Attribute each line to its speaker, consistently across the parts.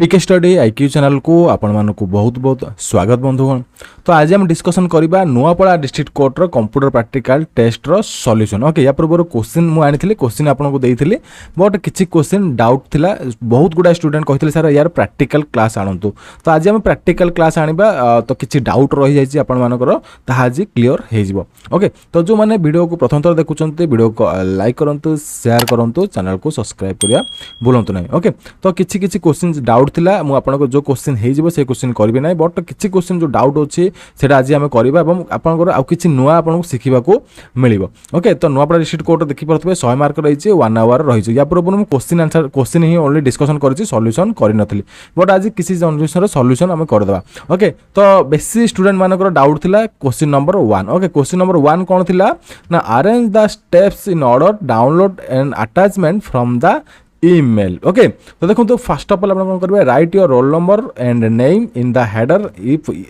Speaker 1: पीके study IQ channel को आपण मानक बहुत बहुत स्वागत बंधुगण। तो आज हम डिस्कसन करबा नुआपड़ा डिस्ट्रिक्ट कोर्ट रो कंप्यूटर प्रैक्टिकल टेस्ट रो सॉल्यूशन। ओके या पूर्व क्वेश्चन मु आनी क्वेश्चन आपन को देइथिली बट किछि क्वेश्चन डाउट थिला। बहुत गुडा स्टूडेंट कहथिले सर यार प्रैक्टिकल क्लास आणंतु। तो आज हम प्रैक्टिकल क्लास आनिबा तो किछि डाउट रहि जाइछि आपन मानकर ताहा आज क्लियर हे जिवो। ओके तो जो माने वीडियो को प्रथम थर देखुचंते वीडियो को लाइक करंतु शेयर करंतु चैनल को सब्सक्राइब करिया भूलंतु नै। ओके तो किछि क्वेश्चन डाउट थिला मु आपनको जो क्वेश्चन हे जिवो से क्वेश्चन करबे नै बट किछि क्वेश्चन जो डाउट अछि सेटा आज हम करबा एवं आपनको आ किछि नुआ आपनको सिखिबा को मिलिबो। ओके तो नुआपड़ा डिस्ट्रिक्ट कोर्ट देखि परथबे 100 मार्क रहिछि 1 आवर रहिछि। या पूर्व मु क्वेश्चन आंसर क्वेश्चन ही ओनली डिस्कशन करछि सॉल्यूशन करि नथली बट आज किछि जनरेशन रो सॉल्यूशन हम कर देबा। ओके तो बेसी स्टूडेंट मानकर डाउट थिला question number 1। Okay question number 1 कोन थिला ना arrange the steps in order download and attachment from the email. Okay तो देखो तो फर्स्ट ऑफ ऑल आप कौन करेंगे right your roll number and name in the header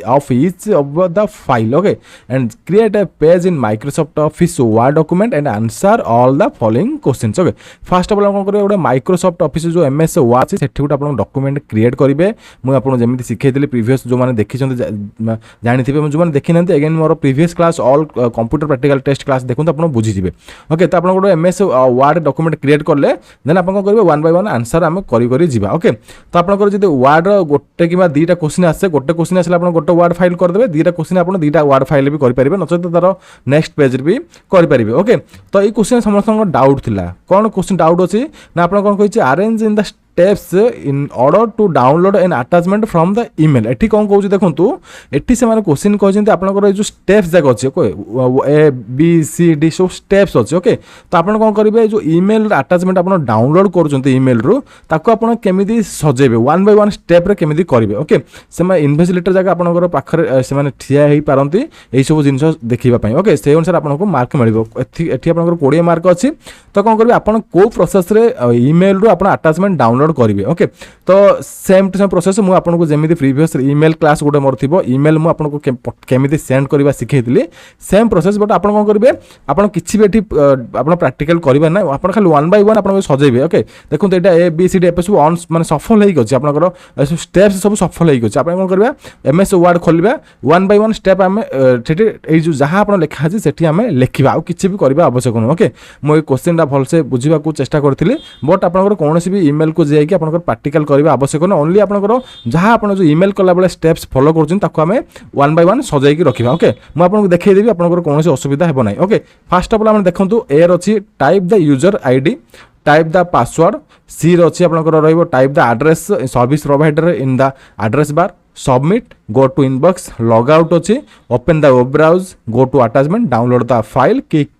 Speaker 1: of each of the file. Okay and create a page in Microsoft office word document and answer all the following questions. Okay first of all कौन करेंगे गोटे Microsoft office जो MS word से गोटे आप document create करेंगे। मुझे आपको जमी शिखाई प्रीवियस जो मैंने देखी जानी जो मैंने देखी ना again more previous class all computer practical test class देखो आप बुझीजे। ओके तो आप गोटे एमएस वर्ड डॉक्यूमेंट क्रिएट कले देन आप वन बाय वन आंसर आम करी जीवा। ओके तो आपंकर जब वार्ड गोटे कि दुईटा क्वेश्चन आसे गोटे क्वेश्चन आसे गोटे वार्ड फाइल करदे दुईटा क्वेश्चन आप दुईटा वार्ड फाइल भी करेंगे नचेत तार नेक्स्ट पेज भी करेंगे। ओके तो ये क्वेश्चन समस्त डाउट थिला कौन क्वेश्चन डाउट अच्छी ना आप कौन कही arrange in the steps in order to download and attachment from the email. एठी कौन कहूँ देखो एठी से माने क्वेश्चन कहते आपंकर जो स्टेप्स जाक अच्छे ए बी सी डी सब स्टेप्स अच्छे। ओके तो आप कौन करेंगे जो ईमेल अटैचमेंट आप डाउनलोड कर ईमेल रु ताको आप केमिति सजेबे वन बाय वन स्टेप रे केमिति करेंगे। ओके से इन्वेस्टिगेटर जगह आपंकर पाखरे से ठिया हो पारती यही सब जिन देखा। ओके से अनुसार आपको मार्क मिल एठी आपंकर 20 मार्क अच्छी। तो कौन करेंगे आप को प्रोसेस रे ईमेल रु आप अटैचमेंट डाउनलोड करेंगे। ओके तो सेम टू सेम प्रोसेस मुझे आपको जमी प्रीवियस ईमेल क्लास गोटे मोर थी ईमेल मुझे आपको केमिति सेंड करवा शिखाई सेम प्रोसेस बट आप कौन करेंगे आप किसी भी आप प्रैक्टिकल करेंगे ना आप खाली वन बाय वन आप सजेबे। ओके देखो यहाँ A B C D F सब ऑन माने सफल होगी आपंकर स्टेप्स सब सफल होगी आप कौन करेंगे एमएस वर्ड खोलिया वन बाय वन स्टेप आम जो जहाँ आप लिखा है आम लिखा आ कि भी करवा आवश्यक नुह। ओके मुझे क्वेश्चन भलसे बुझा चेष्टा करी बट आपंकर कौन भी ईमेल को जाकि आपंकर प्रैक्टिकल करवा आवश्यक ना ओनली आपंकर जहाँ आप जो ईमेल कला बेले स्टेप्स फॉलो करें वन बाय वन सजाई रखा। ओके मुझे देखदेवी आपंकर कौन असुविधा है ना। ओके फर्स्ट ऑफ ऑल आप देखो एर अच्छी type the user ID type the password सी रही आपंकर type the address service provider in the address bar submit go to inbox log out अच्छी open the web browse go to attachment download the file किक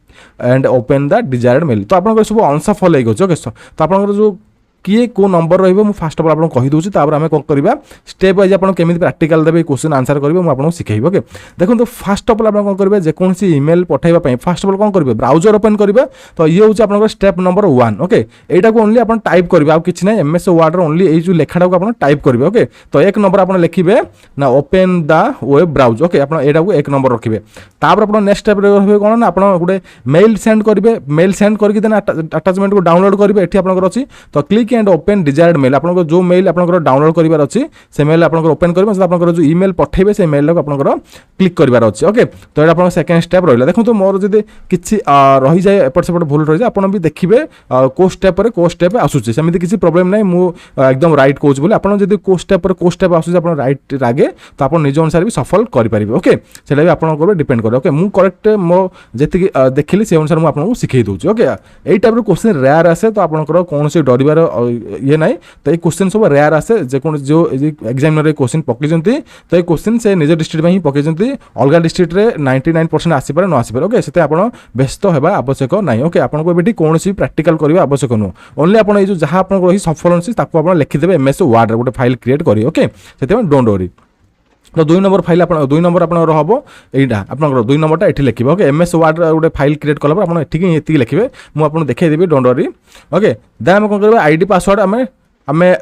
Speaker 1: and open the desired mail. तो आप सब अनसफल हो। Okay तो आपंकर जो किए को नंबर रही फास्ट ऑफ ऑल आपको कही दूसरी आम कौन करवा स्टेप वाइज आप केमी प्रैक्टिकल देवे क्वेश्चन आंसर करेंगे मुझे आपको शिखेबी। ओके देखो फास्ट ऑफ ऑल आप कौन करेंगे जेकोसी ईमेल पठाइबा फास्ट ऑफ ऑल कौन करेंगे ब्राउजर ओपन करेंगे। तो ये हूँ आप स्टेप नंबर 1। ओके यहाँ को ओनली आप टाइप करेंगे आ कि ना एमएस वर्ड ओनली ये जो लेखाटा को आप टाइप करेंगे। ओके तो एक नंबर आप लिखे ना open the web browse. Okay आप एक नंबर रखिए तापर आप नेक्स्ट स्टेप रही कौन ना आप गोटे मेल सेंड करेंगे मेल सेंड करके अटैचमेंट को डाउनलोड करेंगे ये आपंकर अच्छी। तो click and open desired mail आपको जो मेल आप डाउनलोड करार अच्छी से मेल आप ओपन करेंगे आप जो ईमेल पठेबे से मेल को आप क्लिक करार अच्छे। ओके तो ये आप सेकेंड स्टेप रहा देखो मोर जब किसी रही जाए एपट सेपट भूल रही जाए आप भी देखिए को स्टेप पर को स्टेप आसूसी सेमती किसी प्रोब्लेम ना मुझे एकदम राइट कहूँ बोले आप को स्टेप पर को स्टेप आसूसी आप राइट रागे तो आप निज अनुसार भी सफल करेंगे। ओके से भी आप डिपेंड करे। ओके मुझे करेक्ट मो जी देखिली से अनुसार मुझे आपको शिखई दूसरी। ओके यही टाइप क्वेश्चन रेयर आसे तो आपंकर कौन से डर ये ना तो ये क्वेश्चन सब रेयर आसे जो एग्जामिनर क्वेश्चन पकई तो ये क्वेश्चन से निज डिस्ट्रिक्ट में ही पकई अलग डिस्ट्रिक्ट रे 99% आसीपारे न आसीपारे। ओके से आप व्यस्त होगा आवश्यक ना। ओके आपको ये कौन प्रैक्टिकल करवा आवश्यक नुह ओनली आप जहाँ आप रही सफल आप लिखिदेवे एमएस वर्ड गोटे फाइल क्रिएट करेंगे। ओके से डोंट वरी। तो 2 नंबर फाइल आप 2 नंबर आप हम यहाँ आप 2 नंबरटा ये लिखे। ओके एमएस वर्ड गोटे फाइल क्रिएट कला आप लिखे मुझे देखदेवी डोंट वरी। ओके देन आम कौन करेंगे आईडी पासवर्ड आम आमे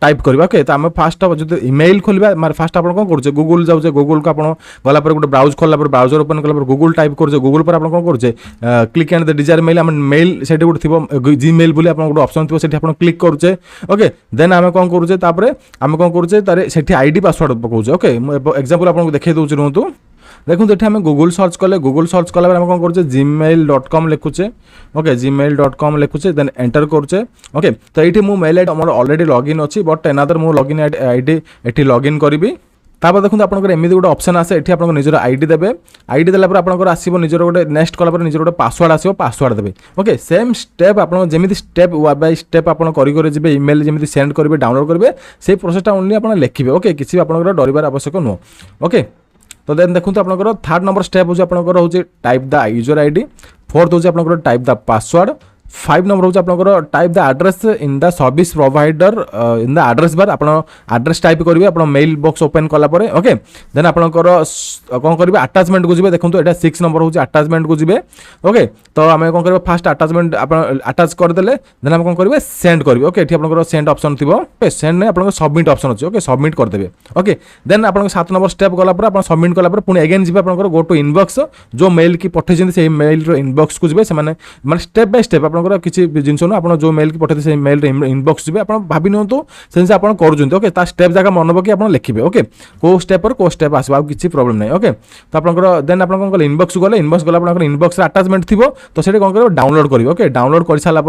Speaker 1: टाइप करवा ओके। तो आम फास्ट जो इमेल खोलवा मारे फास्ट आप कौन करुचे गूगल जाऊे गूगल को आप गला गोटे ब्राउज खोला ब्राउजर ओपन कला गूगल टाइप करुचे गूगल पर आप कौन करुचे click and the desired mail आम मेल से गोटे थी जीमेल बोली आप गोटे ऑप्शन थी से क्लिक करुचे ओके। देन आम कौन करुचे आम कौन करुचे से आईडी पासवर्ड पकाउचे ओके। एग्जांपल आपको देखिए दूसरी रुहतु देखो ये आम गूगल सर्च कले गूगल सर्च कला आम कौन करुचे gmail.com लिखुचे ओके gmail.com लिखुचे देन एंटर करुचे ओके। तो ये मो मेल आईडी मोर ऑलरेडी लॉगिन अच्छी बट एनादर मो लॉगिन आईडी ये लॉगिन करी तापर देखो आपंकर एमती गोटे ऑप्शन आसे ये आप निजर आईडी देवे आईडी देला आपंकर आसो निजर गोटे नेक्स्ट कला निजर गोटे पासवर्ड आसो पासवर्ड देवे ओके। सेम स्टेप आप जमी स्टेप बाय स्टेप आप करेंगे इमेल जमी सेंड करेंगे डाउनलोड करेंगे से प्रोसेसटा ओनली आप लिखे ओके। किसी आप डर आवश्यक नुह ओके। तो देन देखो आपंकर थर्ड नंबर स्टेप हूँ आपंकर हूँ type the user ID fourth हूँ आपंकर टाइप द पासवर्ड 5 नंबर हूँ आपंकर type the address in the service provider in the address बार आप एड्रेस टाइप करेंगे आप मेल बॉक्स ओपन कला ओके। देन आपंकर कौन करेंगे अटैचमेंट को जी देखो यहाँ 6 नंबर हूँ अटैचमेंट को जी ओके। तो आम कौन करेंगे फास्ट अटैचमेंट आप अटैच करदे देन आप कौन करेंगे सेंड करेंगे ओके। ये आप सेंड ऑप्शन थी ओके सेंड नहीं आप सबमिट ऑप्शन अच्छे ओके सबमिट करदे ओके। देन आप 7 नंबर स्टेप गला आप सबमिट कला पुणी अगेन जी आप गो टू इनबॉक्स जो मेल की पठे से मेल इनबॉक्स को जी मैंने स्टेप बाय स्टेप आप किसी जिन आप जो मेल की पठे से मेल इनबॉक्स जी आप भावी नियंतु से आप करुँच ओके। स्टेप जगह मन पकड़ आप लिखे ओके को स्टेप पर को स्टेप आसो किसी प्रॉब्लम नहीं ओके। तो आप देन आप कौन कले इनबॉक्स गले इनबॉक्स गला इनबॉक्स अटैचमेंट थी तो से कौन करेंगे डाउनलोड करेंगे ओके। डाउनलोड कर सारा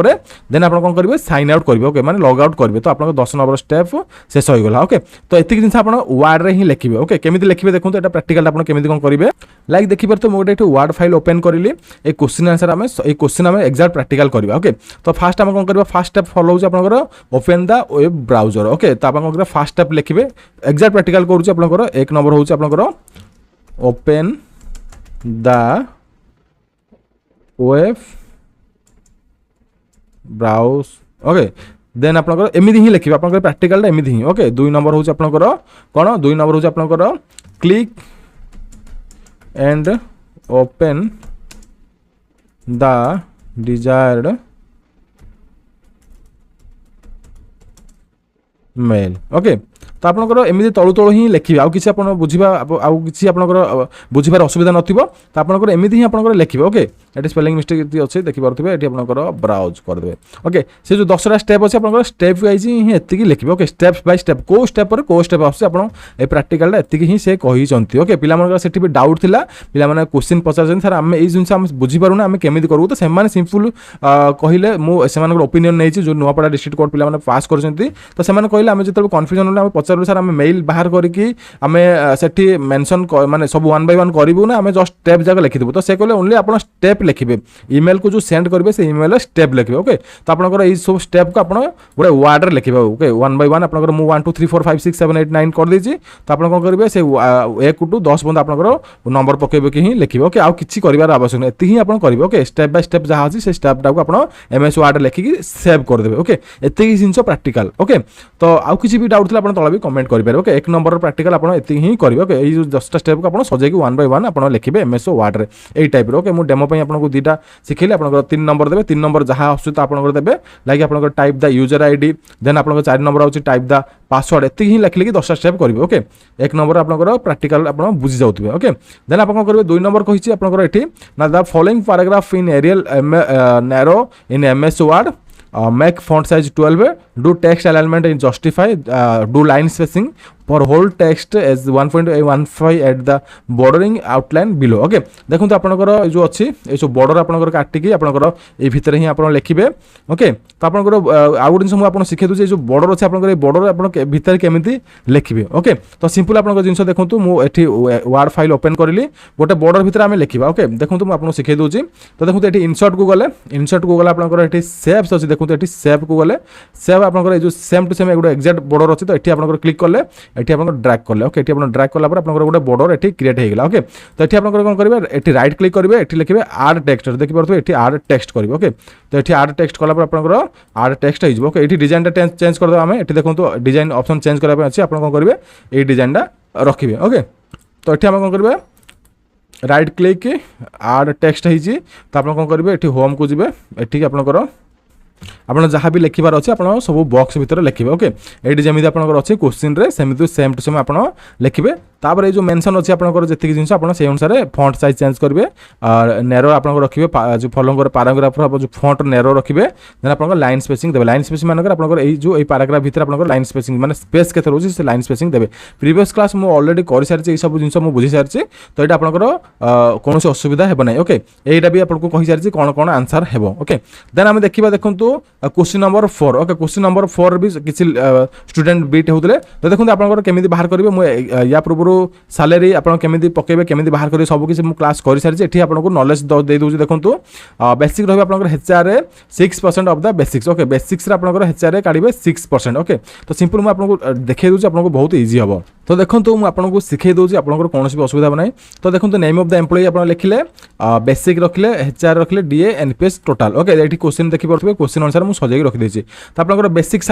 Speaker 1: देन आप कौन करेंगे साइन आउट करेंगे ओके मैंने लॉग आउट करेंगे। तो आप 10 नंबर स्टेप शेष हो गला ओके। तो एतिक जिन आप वार्ड रे ही लिखे ओके केमी लिखे देखो ये प्रैक्टिकल आप केमी कौन करेंगे लाइक देखिए। तो मुझे वार्ड फाइल ओपन करी ए क्वेश्चन आंसर आम क्वेश्चन आम एक्जाक्ट प्रैक्टिकल करवा ओके। तो फास्ट आम कौन करवा फास्ट स्टेप फॉलो हो आपंकर open the web browser okay. तो आप कौन करेंगे फास्ट स्टेप लिखे एक्जाक्ट प्रैक्टिकल करुँच आपंकर 1 नंबर हूँ आपंकर open the web browse okay. Then आपंकर एमती ही लिखे आप प्रैक्टिकल एमती ही ओके। 2 नंबर हूँ आपंकर कौन 2 नंबर हूँ आपंकर click and open the desired mail okay. तो आपंकर एमती तलु तलु ही लिखे आउ किसी बुझा आउ किसी आपंकर बुझार असुविधा नथिबो। तो आपंकर एमती ही आपंकर लिखे ओके। ये स्पेलिंग मिस्टेक अच्छे देखिपे ये आपंकर ब्राउज करदे ओके। से जो 10टा स्टेप अच्छे आपंकर स्टेप वाइज ही एति लिखे ओके स्टेप बाय स्टेप को स्टेप पर को स्टेप आसे आप प्रैक्टिकल एति ही से कही ओके। पिला से भी डाउट थिला पिला माने क्वेश्चन पचार सर आम ये जिन बुझी पारूना आम केमी करूँ। तो से सिंपल कहले मुझे ओपिनियन नहीं जो नुआपड़ा डिस्ट्रिक्ट कोर्ट पिला पास कर तो से कहले आम जो कन्फ्यूजन होगा पचारू सर आम मेल बाहर करके आम से मेंशन माने सब 1 बाय 1 करूँ ना आम जस्ट स्टेप जाक लिखिदेबू। तो से कहले ओनली आप स्टेप लिखे इमेल को जो सेंड करेंगे से इमेल स्टेप लिखे ओके। तो आपंकर ये सब स्टेप को आप गोटे वार्ड लिखे ओके 1 बाय 1 आप 1 2 3 4 5 6 7 8 9 कर देछि। तो आप कौन करेंगे से 1 टू 10 पर्यंत आपंकर नंबर पकेबे कि ही लिखे ओके आउ किसी कर आवश्यक नहीं एति ही आप करेंगे ओके। स्टेप बाय स्टेप जहाँ अच्छी से स्टेपटा को आप एमएस वार्ड लिखिकी सेव करदेवे ओके। एति जिन प्रैक्टिकल ओके। तो आउ किसी भी डाउट आप तला भी कमेंट करेंगे ओके। 1 नंबर प्रैक्टिकल आप ही करेंगे ओके। ये 10टा स्टेप को आप सजेकी 1 बाय 1 आप लिखे एमएस वार्ड रे यही टाइप ओके। मुझे डेमो आपको 2टा शिखेली आपंकर 3 नंबर देवे 3 नंबर जहाँ आस आपंकर देवे लाइक आपंकर type the user ID then आपंकर 4 नंबर आउची टाइप द पासवर्ड एति ही लिखले कि 10टा स्टेप करेंगे ओके। 1 नंबर आपंकर प्रैक्टिकल आप बुझी जाउथिबे ओके। देन आप करेंगे 2 नंबर कहिछि आपंकर एठी ना the following paragraph in Arial Narrow in MS Word make font size 12 do text alignment and justify do line spacing for whole text as 1.15 at the bordering outline below okay. देखो तो आपनकर जो अच्छी ये सब बॉर्डर आपनकर काटिकी आपनकर ए भितर ही आपन लिखिबे ओके। तो आपनकर आ गुड जिंस आपन सिखे दु जो बॉर्डर अछि आपनकर ए बॉर्डर आपन भितर केमिति लिखिबे ओके। तो सिंपल आपनकर जिंस देखंतु मु एठी वर्ड फाइल ओपन करली गोटे बॉर्डर भितर आमे लिखिबा ओके। देखंतु मु आपन सिखे दोछि। तो देखंतु एठी इंसर्ट को गले आपनकर एठी शेप्स अछि देखंतु एठी शेप को गले शेप आपनकर ए जो सेम टू सेम एगुडा एक्जेक्ट बॉर्डर अछि। तो एठी आपनकर क्लिक करले एठी आपन ड्रैग करले ओके। एठी आपन ड्रैग करला पर आपन गोटे बॉर्डर एठी क्रिएट हे गेला ओके। तो एठी आपन कोन करबे एठी राइट क्लिक करबे एठी लिखबे ऐड टेक्स्ट देखि परथु एठी ऐड टेक्स्ट करबे ओके। तो एठी ऐड टेक्स्ट कला पर आपन ऐड टेक्स्ट हे जबो ओके। एठी डिजाइन टा चेंज कर दो आमे एठी देखंतु डिजाइन ऑप्शन चेंज करा पे अछि आपन कोन करबे ए डिजाइन टा रखिबे ओके। तो एठी हम कोन करबे राइट क्लिक ऐड टेक्स्ट हे जी। तो आपन कोन करबे एठी होम को जिबे एठी आपन ଆପଣ ଯାହା ବି ଲେଖିବାର ଅଛି ଆପଣ ସବୁ ବକ୍ସ ଭିତରେ ଲେଖିବେ। ଓକେ, ଏଇଠି ଯେମିତି ଆପଣଙ୍କର ଅଛି କ୍ୱେଶ୍ଚିନ୍ରେ ସେମିତି ସେମ୍ ଟୁ ସେମ୍ ଆପଣ ଲେଖିବେ। ତାପରେ ଏଇ ଯେଉଁ ମେନସନ୍ ଅଛି ଆପଣଙ୍କର ଯେତିକି ଜିନିଷ ଆପଣ ସେଇ ଅନୁସାରେ ଫଣ୍ଟ ସାଇଜ୍ ଚେଞ୍ଜ କରିବେ, ନେରୋ ଆପଣଙ୍କର ରଖିବେ, ଯେଉଁ ଫଲୋଙ୍କର ପାରାଗ୍ରାଫର ଯେଉଁ ଫଣ୍ଟ ନେରୋ ରଖିବେ। ଦେନ୍ ଆପଣଙ୍କର ଲାଇନ୍ ସ୍ପେସିଂ ଦେବେ। ଲାଇନ୍ ସ୍ପେସିଂ ମାନଙ୍କର ଆପଣଙ୍କର ଏଇ ପାରାଗ୍ରାଫ ଭିତରେ ଆପଣଙ୍କର ଲାଇନ୍ ସ୍ପେସିଂ ମାନେ ସ୍ପେସ୍ କେତେ ରହୁଛି ସେ ଲାଇନ୍ ସ୍ପେସିଂ ଦେବେ। ପ୍ରିଭିୟସ୍ କ୍ଲାସ୍ ମୁଁ ଅଲରେଡ଼ି କରିସାରିଛି, ଏଇ ସବୁ ଜିନିଷ ମୁଁ ବୁଝିସାରିଛି, ତ ଏଇଟା ଆପଣଙ୍କର କୌଣସି ଅସୁବିଧା ହେବ ନାହିଁ। ଓକେ, ଏଇଟା ବି ଆପଣଙ୍କୁ କହିସାରିଛି କ'ଣ କ'ଣ ଆନ୍ସର ହେବ। ଓକେ, ଦେନ୍ ଆମେ ଦେଖିବା, ଦେଖନ୍ତୁ question number 4। Okay, question number 4 भी किसी स्टूडेंट बीट होते तो देखो आपंकर केमी बाहर करेंगे। मुझे या पूर्व सालेरी आप केमी पकेबे केमी बाहर करेंगे सब किसी क्लास कर सारी। ये आपको नॉलेज दे दूसरी। देखो बेसिक रही आपंकर HR 6% of the basics. Okay, basics आपंकर HR काढ़े 6%। ओके, तो सिंपल मुझे आपको देखा दूसरी, आपको बहुत इजी हम। तो देखो मुझे आपको शिखे दूसरी, आपंकर कौन भी असुविधा ना। तो देखो नेम ऑफ द एम्प्लॉय आप लिखिले, बेसिक रखिले, HR रखिले, DA NPS टोटाल। ओके, ये क्वेश्चन देखिए क्वेश्चन अनुसार मुझे सजाई रखी। तो आपंकर बेसिक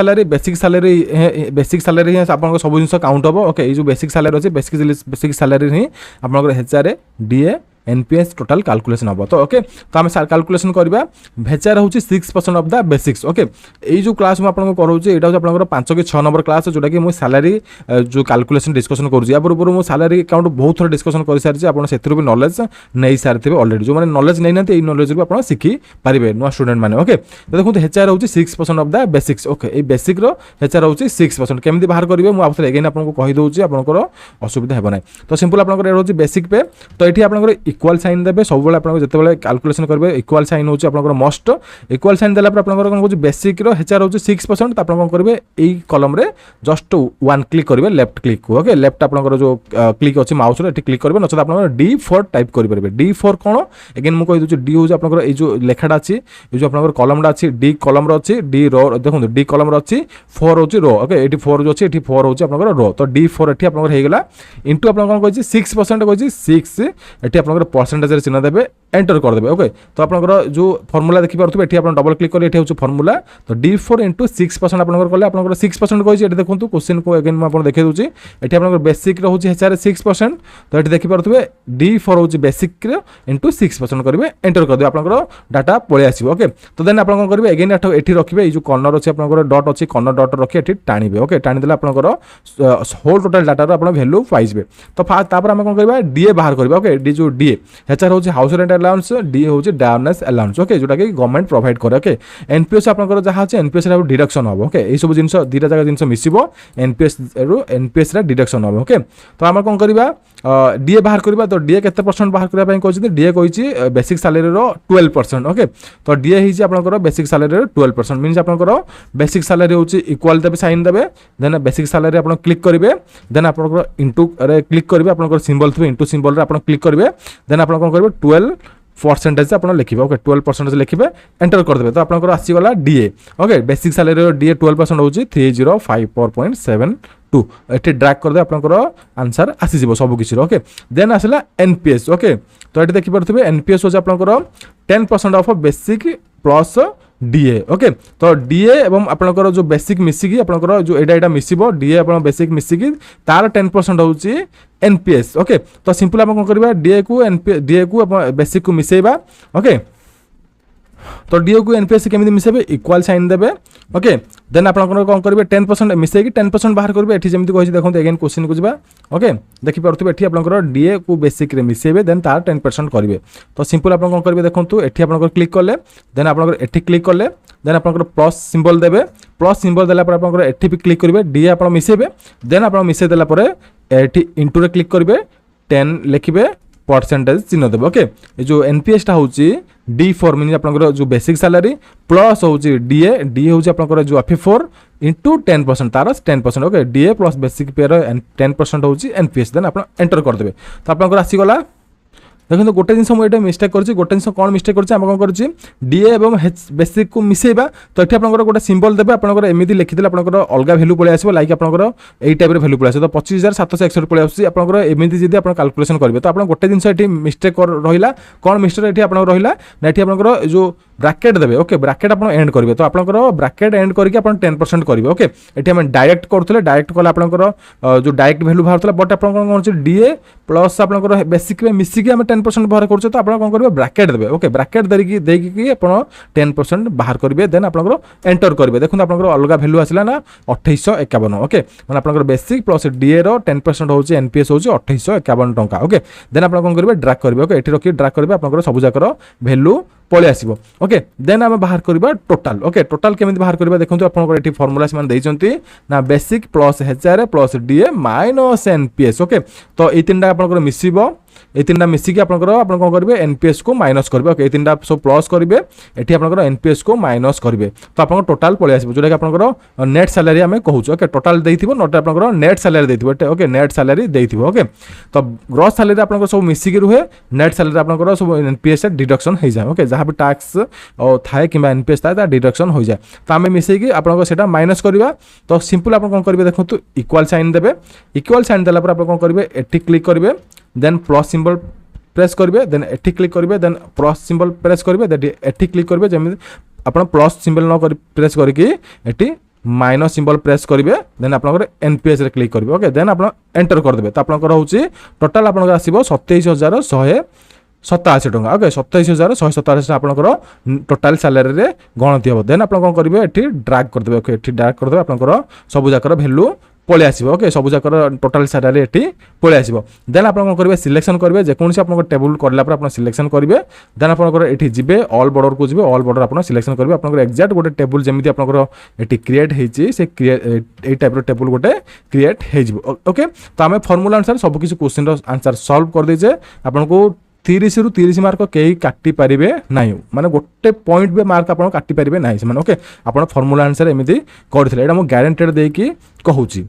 Speaker 1: सैलरी आप सब जिन काउंट हम। ओके, ये जो बेसिक सैलरी अच्छे बेसिक सैलरी ही आपंकर HR DA NPS total calculation हम। तो ओके, तो आम कैलकुलेशन करवा। HR हूँ 6% ऑफ द बेसिक्स। ओके, ये जो क्लास मुझे आपको कराऊँ यहाँ हूँ आप 5 कि 6 नंबर क्लास, जोटा कि मुझे सैलरी जो कैलकुलेशन डिस्कसन करुँच। या पूर्व मुझे सैलरी अकाउंट बहुत थोड़ा डिस्कसन कर सारी। आप भी नॉलेज नहीं सारी ऑलरेडी, जो मैंने नॉलेज नहीं ना नॉलेज भी आप शिखी पारे नुआ स्टूडेंट मैंने। ओके, तो देखो HR हूँ 6% ऑफ द बेसिक्स। ओके, ये बेसिक HR हूँ 6%। केमी बाहर करेंगे मुझे एगेन आपको कहीदे, आपंकर असुविधा है ना। तो सिंपल आपंकर हूँ बेसिक पे। तो ये आपंकर इक्वाल साइन देबे सब बेले आपन जेतेबेले कैलकुलेशन करबे। इक्वाल साइन होची आपनकर मस्ट। इक्वाल साइन देला पर आपनकर कोन होची बेसिक रो HR होची 6%। तो आपन कोन करबे एई कॉलम रे जस्ट वन क्लिक करबे, लेफ्ट क्लिक को। ओके, लेफ्ट आपनकर जो क्लिक अछि माउस रे एठी क्लिक करबे, नचत आपनकर D4 टाइप करि परबे। D4 कोन अगेन मु कहि दोची, D होची आपनकर एई जो लेखाडा अछि, एई जो आपनकर कॉलमडा अछि D कॉलम रो अछि, D रो देखो D कॉलम रो अछि, 4 होची रो। ओके, एठी 4 जो अछि एठी 4 होची आपनकर रो। तो D4 एठी आपनकर हे गेला इनटू आपन कोन कहि 6% कहि 6 एठी आपनकर परसेंटेज चिन्ह देबे, एंटर कर देबे। ओके, तो आपनकर जो फॉर्मूला देखि पारथुबे एठी आपन डबल क्लिक कर एठी होची फॉर्मूला। तो D4 * 6% आपनकर करले आपनकर 6% कहि एठी देखंतु क्वेश्चन को अगेन म आपन देखै दोची। एठी आपनकर बेसिक रे होची HR 6%। तो एठी देखि पारथुबे D4 होची बेसिक रे * 6% करबे, एंटर कर देबे, आपनकर डाटा पळे आसीबो। ओके, तो देन आपन कोन करबे अगेन एठी रखिबे, ए जो कॉर्नर अछि आपनकर डॉट अछि, कॉर्नर डॉट रखि एठी टाणिबे। ओके, टाणी देला आपनकर होल टोटल डाटा रो आपन वैल्यू पाइबे। तो तापर हम कोन करबा DA बाहर करबा। ओके, D जो DA HR होची हाउस रेंट अलाउंस, D होची डायनेस अलाउंस। ओके, जोटा कि गवर्नमेंट प्रोवाइड करे। ओके, NPS आपनकर जहा अछि NPS रे डिडक्शन हो। ओके, ए सब जिंस दीटा जगह जिंस मिसिबो, NPS रे डिडक्शन हो। ओके, तो हम कोन करबा DA बाहर करबा। तो DA केते परसेंट बाहर करबा पई कहछि, DA कहछि बेसिक सैलरी रो 12%। ओके, तो DA हिची आपनकर बेसिक सैलरी रो 12% मींस आपनकर बेसिक सैलरी होची इक्वल देबे, साइन देबे, देन बेसिक सैलरी आपन क्लिक करिवे, देन आपनकर इनटू रे क्लिक करिवे, आपनकर सिंबल थबे इनटू सिंबल रे आपन क्लिक करिवे, देन आपन कोन करबे 12% आप लिखे। ओके, 12% लिखे, एंटर करदे। तो आपंकर आसीगला DA। Okay, basic salary DA 12% हूँ 3054.72। ये ड्रैग करदे आपंकर आंसर आसीज सब किसी। ओके, देन आसला NPS। ओके, तो ये देखिपे NPS हूँ आपंकर 10% of basic plus DA। Okay, तो DA एवं आपनकर जो बेसिक मिसिकी आपनकर जो एडा मिसिबो DA आपन बेसिक मिसिकी तार 10% होची NPS। ओके, तो सिंपल आप कोन करबा DA को बेसिक को मिसेबा। ओके, तो DA को NPS केमिति मिसेबे, इक्वल साइन देबे। ओके, देन आपन कोन करबे 10% मिसेकी 10% बाहर करबे। एठी जेमिति कहि देखंतु अगेन क्वेश्चन को जिबा। ओके, देखि परथुबे एठी आपन DA को बेसिक रे मिसेबे, देन तार 10% करबे। तो सिंपल आपन कोन करबे देखंतु एठी आपन क्लिक करले, देन आपन एठी क्लिक करले, देन आपन प्लस सिंबल देबे। प्लस सिंबल देला पर आपन एठी भी क्लिक करबे, DA आपन मिसेबे, देन आपन मिसे देला पर एठी इनटू रे क्लिक करबे, 10 लिखिबे, परसेंटेज चिन्ह देबे। ओके, ये जो NPS टा होची D4 मीन आपनकर जो बेसिक सैलरी प्लस होची DA होची आपनकर जो FE4 इंटू 10% तार 10%। ओके, DA प्लस बेसिक पे 10% होची NPS, देन आपन एंटर कर देबे। तो आपनकर आसी गला। देखो गोटे जिन मुझे मिस्टेक करछि, गोटे जिन कौन मिस्टेक करछि हम कोन करछि DA एवं बेसिक को मिसेबा। तो एठी आपनकर गोटे सिंबल देबे, आपनकर एमिति लिखिदेले आपनकर अलगा वैल्यू पळे आसीबो, लाइक आपनकर एई टाइप रे वैल्यू पळे आसीबो। तो 25761 पळे आसी आपनकर एमिति जदी आपन कैलकुलेशन करबे। तो आपन गोटे जिन एठी मिस्टेक रहिला, कोन मिस्टेक एठी आपन रहिला ना, एठी आपनकर जो ब्रैकेट देबे। ओके, ब्रैकेट आपन एंड करबे। तो आपनकर ब्रैकेट एंड करके आपन 10% करबे। ओके, एठी हम डायरेक्ट करथले, डायरेक्ट कला आपनकर जो डायरेक्ट वैल्यू बाहरथला, बट आपन कोन करछि DA प्लस आपनकर बेसिक रे मिसिकी हम 10% बाहर करछे तो आपण कोन करबे ब्रैकेट देबे ओके ब्रैकेट देकी आपण 10% बाहर करबे देन आपण एंटर करबे देखुन आपण अलगा वैल्यू आसिला ना 2851 ओके माने आपण बेसिक प्लस डीए रो 10% होची एनपीएस होची 2851 टंका ओके देन आपण कोन करबे ड्रैग करबे ओके एठी रखि ड्रैग करबे आपण सब जाकर वैल्यू पळे आसीबो ओके देन आम बाहर करबा टोटल ओके टोटल केमिति बाहर करबा देखंतु आपण एठी फार्मूला से मान देइचंती ना basic plus HR plus DA minus NPS okay तो ए तीनटा आपण मिसिबो ए तीनटा मिसिकी आपण कोन करबे एनपीएस को माइनस करबे ओके ए तीनटा सब प्लस करबे एठी आपण एनपीएस को माइनस करबे तो आपण टोटल पळे आसीबो जोटा कि आपण नेट सैलरी हमें कहूछ ओके टोटल देइथिबो नोट आपण नेट सैलरी देइथिबो ओके नेट सैलरी देइथिबो ओके तो ग्रॉस सैलरी आपण सब मिसिकी रुहे नेट सैलरी आपण सब एनपीएस डिडक्शन हो जाए ओके जहाँ भी टैक्स थाए कि एनपीएस थाए डिडक्शन हो जाए तो आम मिसेकी आपको सेटा माइनस करवा तो सिंपल आप कौन करेंगे देखो इक्वल साइन देवे इक्वल साइन देला आप कौन करेंगे एटी क्लिक करेंगे देन प्लस सिंबल प्रेस करेंगे देन एटी क्लिक करेंगे देन प्लस सिंबल प्रेस करेंगे देन एटी क्लिक करेंगे जमी आप प्लस सिंबल न प्रेस करके एटी माइनस सिंबल प्रेस करेंगे देन आप एनपीएस रे क्लिक करेंगे ओके देन आप एंटर करदे तो आपंकर हूँ टोटाल आप आसो 27,187 टंका ओके 27,187 आपंकर टोटाल सैलरी रे गणति हम देन आप कौन करेंगे ये ड्रैग करदे ओके ये ड्रैग करदे आपंकर सब जाकर वैल्यू पळे आसीबो ओके सब जाकर टोटाल सैलरी एठी पळे आसीबो देन आप कौन करेंगे सिलेक्शन करेंगे जेकोसी आप टेबल करला पर आप सिलेक्शन करेंगे देन आपंकर एठी जिबे ऑल बॉर्डर को जिबे ऑल बॉर्डर आप सिलेक्शन करेंगे आपंकर एक्जाक्ट गोटे टेबल जमिति आपंकर एठी क्रिएट हेची से ए टाइप रो टेबल गोटे क्रिएट हे जिवो ओके तो आमे फार्मूला अनुसार सब किसी क्वेश्चन रो आंसर सॉल्व कर देजे आपनको 30 रु 30 मार्क कई काटी पारिबे नाही माने गोटे पॉइंट बे मार्क आपण काटी पारिबे नाही से माने ओके आपण फार्मूला आंसर एमिति करथिले एटा मो गारंटेड देकी कहूची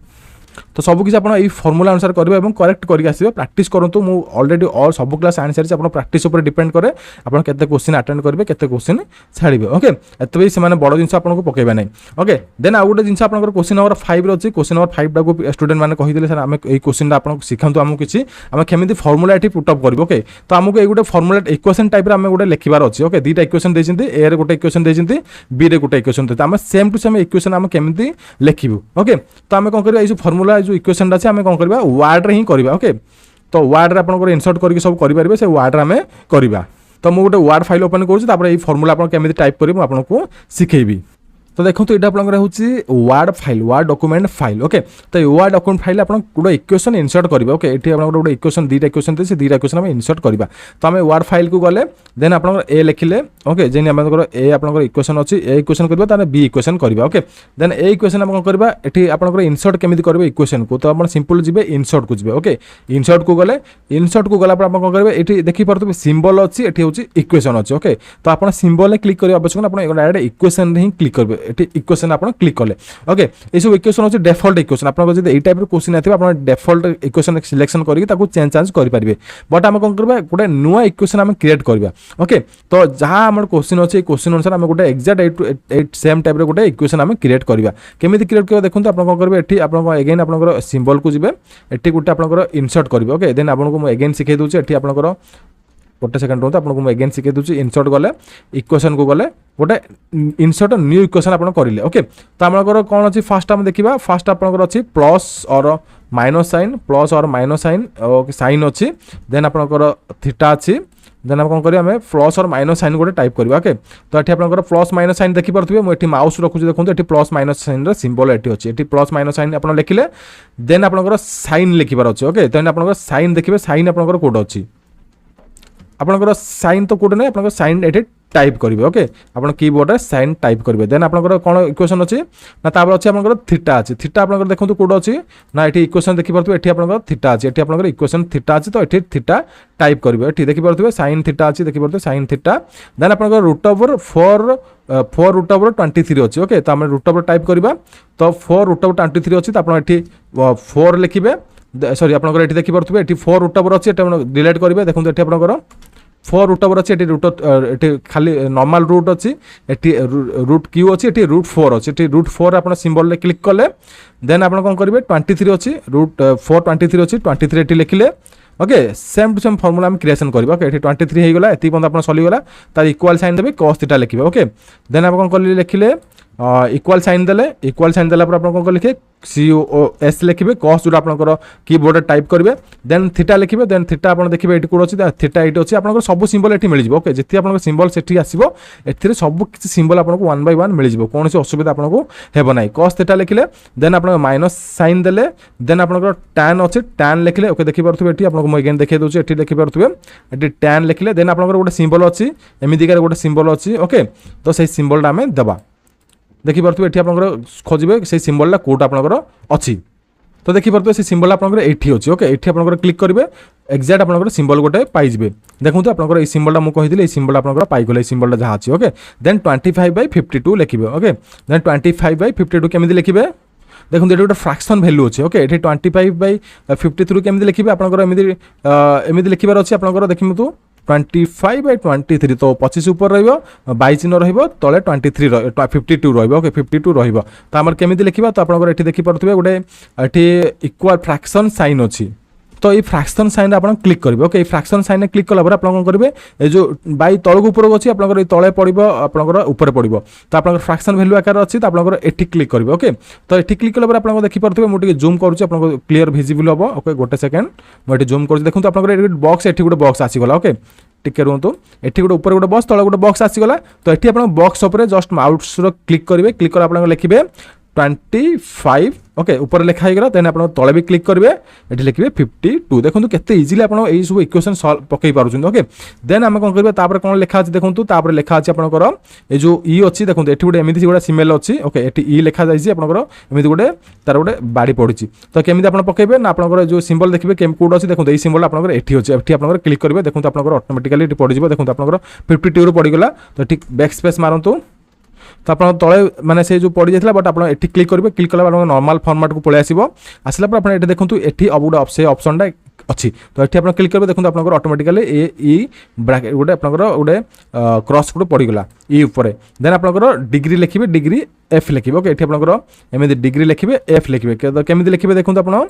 Speaker 1: तो सब किसी आप फर्मूला अनुसार करेंगे और करेक्ट करके आसवे प्राक्ट करूँ मुझे अलरेडी ऑल सब क्लास आनी सारी आप प्राक्ट डिपेंड करे आप क्वेश्चन अटेंड करेंगे केते क्वेश्चन छाड़े ओके एत भी से बड़ जिन आपको पकेबा नहीं ओके देन आउ गोटे जिन आप क्वेश्चन नंबर 5 अच्छी क्वेश्चन नंबर 5 टाक स्टूडेंट मैंने कही सर आम ये क्वेश्चन आपको शिखु आमको किसी आम केमी फर्मूला ये पुटअप कर ओके तो आमको ये गोटे फर्मूला इक्वेशन टाइप आम गोटे लिखार अच्छे ओके दुईटा इक्वेशन देते ए रे गोटे इक्वेशन देते बी रे गोटे इक्वेशन देते आम सेम टू सेम इक्वेशन आम केमी लिखू ओके तो आम कौन कर फर्मूला जो इक्वेशन अच्छे आम कौन करवा वार्ड रे ही करवा ओके तो वार्ड रे आपन इनसर्ट करके सब करेंगे से वार्ड आम करवा तो मुझे गोटे वार्ड फाइल ओपन करूँ फर्मूला आप केमी टाइप करेंगे आपको शिखेबी तो देखो तो यहाँ हूँ ward file ward document file okay तो ये वार्ड डॉक्यूमेंट फाइल आप गोटे इक्वेशन इनसर्ट करेंगे ओके ये गोटे इक्वेशन दुईटा इक्वेशन थे दुईटा इक्वेशन आम इनसर्ट करवा तो आम वार्ड फाइल को गले देन आप ए लिखिले ओके जेन आम ए आप इक्वेशन अच्छी ए इक्वेशन करवा बी इक्वेशन करवा ओके देन ए इक्वेशन आप करवा ये आप इनसर्ट केमी करेंगे इक्वेशन को तो आप सिंपल जी इनसर्ट को जी ओके इनसर्ट को गला आप कौन करेंगे ये देखिए सिंबल अच्छी ये हूँ इक्वेशन अच्छी ओके तो आप सिंबल क्लिक करने आवश्यक आप डायरेक्ट इक्वेशन ही क्लिक करेंगे ये इक्वेशन आप क्लिक कले ओके ये सब इक्वेशन अच्छे डिफॉल्ट इक्वेशन आप टाइप क्वेश्चन आते आप डिफॉल्ट इक्वेशन सिलेक्शन करके चेंज चांज करेंगे बट आम कौन करवा गोटे नुआ इक्वेशन आम क्रिएट करवा ओके तो जहाँ आम क्वेश्चन अच्छे क्वेश्चन अनुसार आम गोटे एक्जाक्ट सेम टाइप गोटे इक्वेशन आम क्रिएट करवा केमी क्रिएट करवा देखो आप कौन करेंगे ये आप एगेन आप सिंबल को जी ये गोटे आप इनसर्ट करेंगे ओके देन आपको एगेन शिखे दूसरी ये आप गोटे सेकेंड रुहतु आपको एगेन शिखे दूसरी इनसर्ट गले इक्वेशन को गले गोटे इनसर्ट न्यू इक्वेशन आप करेंगे ओके तो आमर कौन अच्छी फास्ट आम देखा फास्ट आपंकर अच्छी प्लस और माइनस साइन प्लस और माइनस साइन साइन अच्छी देन आपंकर थीटा अच्छी देन आप कौन करेंगे आम प्लस और माइनस साइन गोटे टाइप करवा ओके तो ये आपंकर प्लस माइनस साइन देखिपे मुझे माउस रखुच्छी देखो ये प्लस माइनस साइन सिंबल ये अच्छी ये प्लस माइनस साइन आप लिखिले देन आपंकर साइन लिखार अच्छे ओके देन आप साइन देखिए साइन आपंकर कोड अच्छी आपंकर साइन तो कोड नहीं आप साइन ये टाइप करेंगे ओके आप कीबोर्ड रे साइन टाइप करेंगे देन आपंकर कौन इक्वेशन अच्छी ना तापर अच्छे आपंकर थीटा अच्छी थीटा आपंकर देखो कोड अच्छी ना ये इक्वेशन देखिपे ये आपंकर थीटा अच्छी ये आपंकर इक्वेशन थीटा अच्छी तो ये थीटा टाइप करेंगे ये देखिपे साइन थीटा अच्छी देखिपे साइन थीटा देन आपंकर रूट ओवर 4 रूट ओवर 23 अच्छी ओके तो आम रूट ओवर टाइप करवा तो 4 रूट ओवर 23 अच्छी तो आप 4 लिखे सॉरी आपंकर ये देखिपे ये 4 रूट ओवर अच्छी डिलीट करेंगे देखो ये आपंकर 4 रूट ओवर अच्छी ये रूट ये खाली नॉर्मल रूट अच्छी ये रूट क्यू अच्छी ये रूट 4 अच्छी ये रूट 4 आप सिंबल क्लिक कले देन आप कौन करेंगे 23 अच्छी रूट 4 23 अच्छी 23 ये लिखिले okay same to same formula हम क्रिएशन करवा ओके ये 23 होगा ये पर्यटन सरीगला तार इक्वाल साइन देवे कॉस थीटा लिखे ओके देन आप कौन करेंगे लिखिले इक्वाल साइन देले आप कौन लिखे COS लिखिए कॉस जो आपंकर कीबोर्ड टाइप करेंगे देन थीटा लिखिए देन थीटा आप देखिए ये कौन अच्छी थीटा ये अच्छी आप सब सिंबल ये मिल जाए ओके जितनी आप सिंबल से आसो ए सब किसी सिंबल आपको 1 by 1 मिल जाए कौन असुविधा आपको हेब ना कॉस थीटा लिखिले देन आप माइनस साइन देले देन आप टैन अच्छे टैन लिखिले ओके देखिपे ये आपको मुझे अगेन देखिए दूसरी ये देखिपे ये टैन लिखिले देन आप गोटे सिंबल अच्छी एमतीकार गोटे सिंबल अच्छी ओके तो से सिंबलटा आम देवा देखिपे ये आप खोजे से सिंबलटा कौटा आपंकर अच्छी तो देखिपे से सिंबल आपंकर ये अच्छी ओके ये आप क्लिक करेंगे एक्जाक्ट आपंकर सिंबल गोटे पाइबे देखो आपंकर ये सिंबलटा मुझे कही सिंबलटा आपंकर पाइगले सिंबलटा जहाँ अच्छी ओके देन 25/52 लिखिए ओके देन 25/52 केमी लिखिए देखो ये गोटे फ्रैक्शन वैल्यू अच्छे ओके ये 25/53 केमी लिखिए आपंकर एमती लिखार अच्छे आपंकर देखिए 25/23 तो 25 ऊपर रही चिन्ह रले 23 52 रोके 52 तो आम केमी लिखा तो आप देखिपे गोटे ये इक्वाल फ्रैक्शन साइन अच्छी तो ये फ्रैक्शन साइन आप क्लिक करेंगे ओके फ्रैक्शन साइन क्लिक कला आप करेंगे ये जो बाई तलक ऊपर अच्छी आप तले पड़ो आपंकर ऊपर पड़ो तो आप फ्रैक्शन वैल्यू आकार अच्छी तो आप ये क्लिक करेंगे ओके तो ये क्लिक कला आप देखिपे मुझे जूम करुँच आप क्लीयर विजिबल हम ओके गोटे सेकेंड मुझे जूम कर देखो आप बक्स ये गोटे बक्स आसीगला ओके टिके रुहतु ये गोटे ऊपर गोटे बक्स तले गोटे बक्स आसीगला तो ये आप बक्स उपर जस्ट माउस क्लिक करेंगे क्लिक कर आप लिखिए 25 ओके ऊपर लिखा ही गला देन आप तले भी क्लिक करेंगे ये लिखिए 52 देखो केते इजिली आप सब इक्वेशन सॉल्व पकई पार्छन ओके देन आम कौन करेंगे कौन लिखा अच्छे देखो लिखा अच्छे आपंकर ये जो ई अच्छी देखो ये गोटे एमती गोटे सिमेल अच्छी ओके ये ई लिखा जाइए आपंकर एमती गोटे तार गोटे बाड़ी पड़ी तो केमी आप पकेबे ना आपंकर जो सिंबल देखिए कौट अच्छी देखो ये सिंबल आपंकर ये अच्छे ये आप क्लिक करेंगे देखो आपंकर ऑटोमेटिकली पड़ज देखो आपंकर 52 पड़गला तो ठीक बैक स्पेस मारतु तो आप तले माने से जो पड़ जाता बट आप क्लिक करेंगे क्लिक कला नॉर्मल फॉर्मेट को पलि आसो आसला पर आप देखो ये अब गोटे से ऑप्शनटा अच्छी तो ये आप क्लिक करेंगे देखो आप ऑटोमेटिकली ई ब्रैकेट गोटे आप गोटे क्रॉस गोटे पड़गला ई उपर देन आप डिग्री लिखिए डिग्री एफ लिखिए ओके ये आप एमती डिग्री लिखिए एफ लिखिए तो केमी लिखिए देखो आप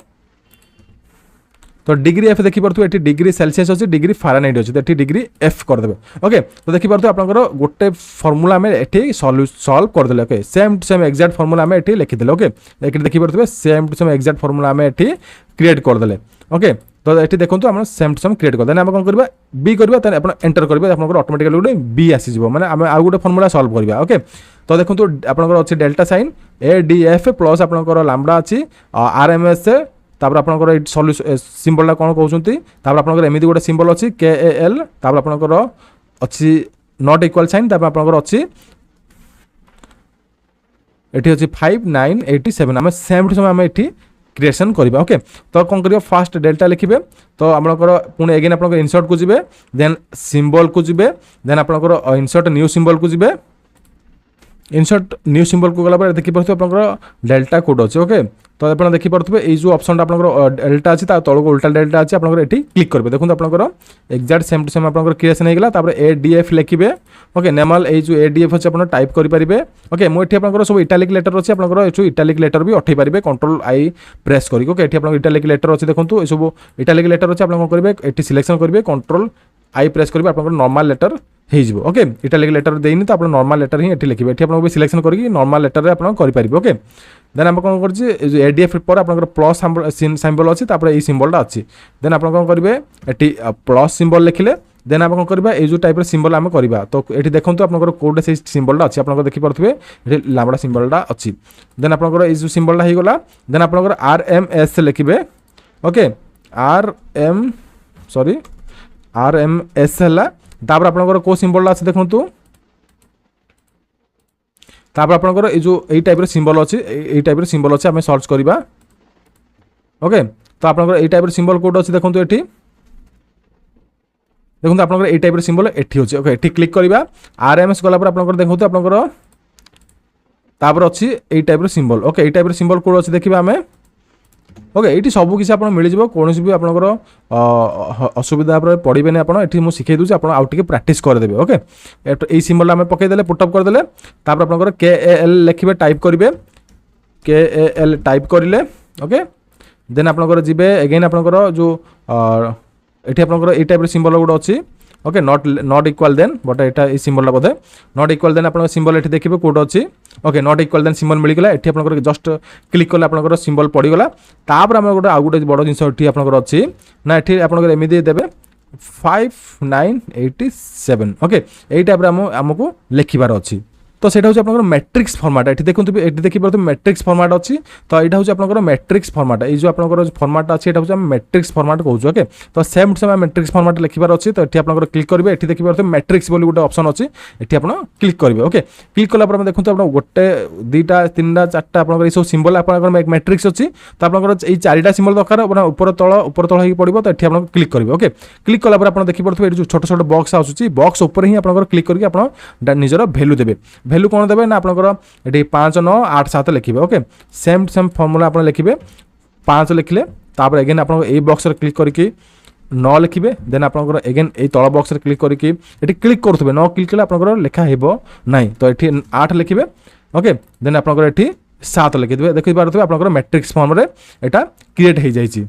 Speaker 1: तो डिग्री एफ देखिपे ये डिग्री सेल्सियस अच्छी डिग्री फारेनहाइट अच्छी तो ये डिग्री एफ करदे ओके तो देखिपे आप गोटे फर्मूला आम ये सॉल्व करदे okay same to same exact formula आम ये लिखिदे ओके ये देखिपे same to same exact formula आम ये क्रिएट करदे ओके तो ये देखो आम सेम टू सेम क्रिएट करदे आम कौन करवा बी करवा आप एंटर करेंगे आप ऑटोमेटिकली गोटे बी आसीज मैंने आम आउ गोटे फर्मूला सॉल्व करवा ओके तो देखो आपंकर अच्छे डेल्टा साइन ADF प्लस आपंकर लैम्बडा अच्छी RMS तापर आपंकर ये सिंबलटा कौन कहते आपंकर एमती गोटे सिंबल अच्छी KAL तापर आपंकर अच्छी नॉट इक्वल साइन तापर आपंकर अच्छी ये अच्छी 5987 आम सेम टू सेम आम ये क्रिएशन करवा ओके तो कौन कर फास्ट डेल्टा लिखिए तो आपंकर पुणी एगेन आप इंसर्ट को जी देन सिंबल को जी देन आपंकर इंसर्ट न्यू सिंबल को जी इंसर्ट न्यू सिंबल को गला देखिपे आप डेल्टा कोड अच्छे ओके तो आप देखिपे ये जो ऑप्शन आपंकर डेल्टा अच्छी तल को उल्टा डेल्टा अच्छी आप ये क्लिक करेंगे देखो आपंकर एक्जाक्ट सेम टू सेम आप क्रिएशन होगा ADF लिखिए ओके नेमाल ये जो ADF अच्छे आप टाइप करेंगे ओके मुझे आप सब इटालिक लेटर अच्छे आप इटालिक लेटर भी उठे पारे कंट्रोल आई प्रेस करेंगे ओके ये आप इटालिक लेटर अच्छे देखो ये सब इटालिक लेटर अच्छे आप करेंगे ये सिलेक्शन करेंगे कंट्रोल आई प्रेस करेंगे आप नॉर्मल लेटर हो ओके इटालिक लेटर देनी तो आप नॉर्मल लेटर ही ये लिखिए ये आप सिलेक्शन करके नॉर्मल लेटर आप करेंगे ओके देन आप कौन कर ADF पर आप प्लस सिंबल अच्छी ये सिंबलटा अच्छी देन आप कौन करेंगे ये प्लस सिंबल लिखिले देन आप कौन करवा ये जो टाइप सिंबल आम करवा तो ये देखो आपंकर कोड से सिंबलटा अच्छी आप देखिपे ये लैम्बडा सिंबलटा अच्छी देन आपंकर ये जो सिंबलटा होगला देन आपंकर RMS लिखिए ओके RMS है तापर आपंकर को सिंबलटा अच्छे देखो तापर आपंकर ये जो यही टाइप सिंबल अच्छी यही टाइप सिंबल अच्छे आम सर्च करवा ओके तो आपंकर यही टाइप सिंबल कोड अच्छी देखो ये देखो आपंकर यही टाइप सिंबल ये अच्छे ओके ये क्लिक करवा RMS गला आपंकर देखो आपंकर तापर अच्छी यही टाइप सिंबल ओके यही टाइप सिंबल कोड अच्छी देखिए आम ओके ये सब किसी आप मिल जाए कौन भी आपंकर असुविधा पड़े आप मुझे शिखे दूसरी आप आउ प्राक्ट करदे ओके ये सिंबल आम पकईदे पुटअप करदे तापर आपंकर KAL लिखिए टाइप करेंगे KAL टाइप करें ओके देन आपंकर जी एगेन आपंकर जो ये आपंकर ये टाइप सिंबल गोटे अच्छी okay not equal then but एटा ए सिंबल बोधे नॉट इक्वल देन आपन सिंबल एठी देखिबे कोड अछि okay not equal then symbol मिल गला एठी आपन जस्ट क्लिक करले आपन सिंबल पड़ी गला तापर हम गोटे आ गोटे बड़ जिंस एठी आपन अछि ना एठी आपन एमिति देबे 5987 ओके एई टाइप रे हमको लिखिबार अछि तो सेटा हूँ आपन मैट्रिक्स फॉर्मेट ये देखो ये देखिए मैट्रिक्स फॉर्मेट अच्छी तो यहाँ हूँ आपन मैट्रिक्स फॉर्मेट ये जो आपन फॉर्मेट अच्छी ये हूँ मैट्रिक्स फॉर्मेट कहूँ ओके तो same to same matrix format लिखिबार अच्छी तो ये आप क्लिक करेंगे ये देखिए मैट्रिक्स बोली गोटे ऑप्शन अच्छी ये आप क्लिक करेंगे ओके क्लिक कला देखो आप गोटे दुईटा तीनटा चार्टा आप सब सिंबल आप मैट्रिक्स अच्छी तो आप चारिटा सिंबल दरकार ऊपर तल हो पड़ो तो ये आप क्लिक करेंगे ओके क्लिक कला आप देखिए जो छोट छोट बॉक्स आसूँ बॉक्स उपर ही आप क्लिक करके आप निजर भैल्यू देवे भैल्यू कौन देवे ना आपंकर ये 5 9 8 7 लिखे ओके सेम फर्मूला आप लिखे 5 लिखले तापर एगेन आप बॉक्स क्लिक करके 9 लिखे देन आप एगेन ये तल बॉक्स क्लिक करके ये क्लिक करुवे 9 क्लिक कले आप लिखा हेबो नहीं तो ये 8 लिखे ओके देन आप 7 लिखिदे देखि पारे आप मैट्रिक्स फॉर्म रे एटा क्रिएट हो जाइए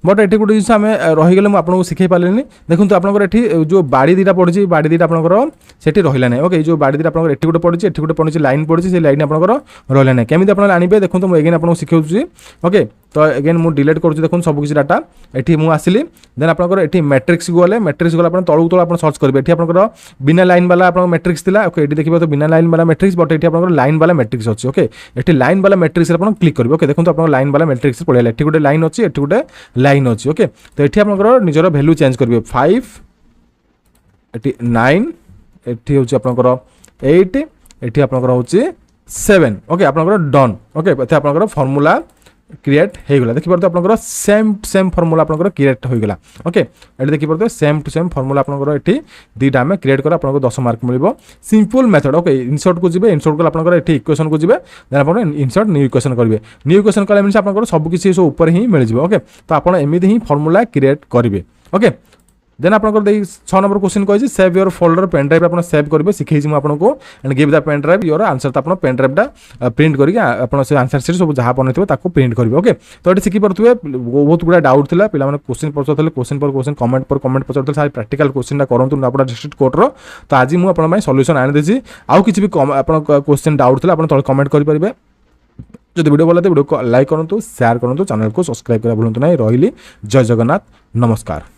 Speaker 1: बट ये गोटे जिन आम रहीगले मुझे शिखे पारे देखो आपंकर ये जो बाड़ी दीटा पड़ी बाड़ी दीटा आपंकर से रहा ना ओके जो बाड़ी दीटा आप गोटे पड़ी ये गोटे पड़ी लाइन पड़ी से लाइन आपंकर रहा ना केमी आप आने देखो मुझे एगेन आपको शिखे ओके तो एगेन मुझे डिलीट करुँच देखो सब किसी डाटा ये मुझे आसली देन आपंकर ये मैट्रिक्स गले मैट्रिक्स गला तलू तल आप सर्च करेंगे ये आपंकर बिना लाइन वाला आप मैट्रिक्स था ओके ये देखिए तो बिना लाइन वाला मैट्रिक्स बट ये आप लाइन वाला मैट्रिक्स अच्छी ओके ये लाइन वाला मैट्रिक्स आप क्लिक करेंगे ओके देखो आप लाइन वाला मैट्रिक्स पड़े ये गोटे लाइन अच्छी ये गोटे लाइन अच्छी ओके तो ये आप निजर भैल्यू चेंज करेंगे 5 ये 9 ये हूँ आपंकर 8 ये आपंकर हूँ 7 ओके आपंकर डन ओके आपंकर फॉर्मूला क्रिएट हो गला देखिए आपंकर सेम फॉर्मूला आपंकर क्रिएट हो गला ओके ये देखिए सेम टू सेम फॉर्मूला आपंकर ये दुईटा आम क्रिएट कर आपको 10 मार्क मिल सिंपल मेथड ओके इनसर्ट को जीवे इनसर्ट कले आपंकर ये इक्वेशन को जीवे देन आप इनसर्ट न्यू इक्वेशन करेंगे न्यू इक्वेशन कले मीन्स आपंकर सब किसी सब ऊपर ही मिल जाए ओके तो आप एमती ही फॉर्मूला क्रिएट करेंगे ओके देन आपको 6 नंबर क्वेश्चन कही save your folder pen drive आप सेव करेंगे शिखी आपको and give the pen drive your answer तो आप पेन ड्राइवटा प्रिंट करके आप आंसर सीट सब जहाँ बनते प्रिंट करेंगे ओके तो ये शिखी पारे बहुत गुड़ा डाउट था पे क्वेश्चन पचार क्वेश्चन पर क्वेश्चन कमेंट पर कमेंट पचार सारे प्रैक्टिकल क्वेश्चन करूँ आप डिस्ट्रिक्ट कोर्टर तो आज मुझे सल्यूशन आनी आउ किसी भी क्वेश्चन डाउट था आप कमेंट करेंगे जो वीडियो भल वीडियो को लाइक करूँ शेयर करूँ चैनल को सब्सक्राइब करा भूलु ना रही जय जगन्नाथ नमस्कार।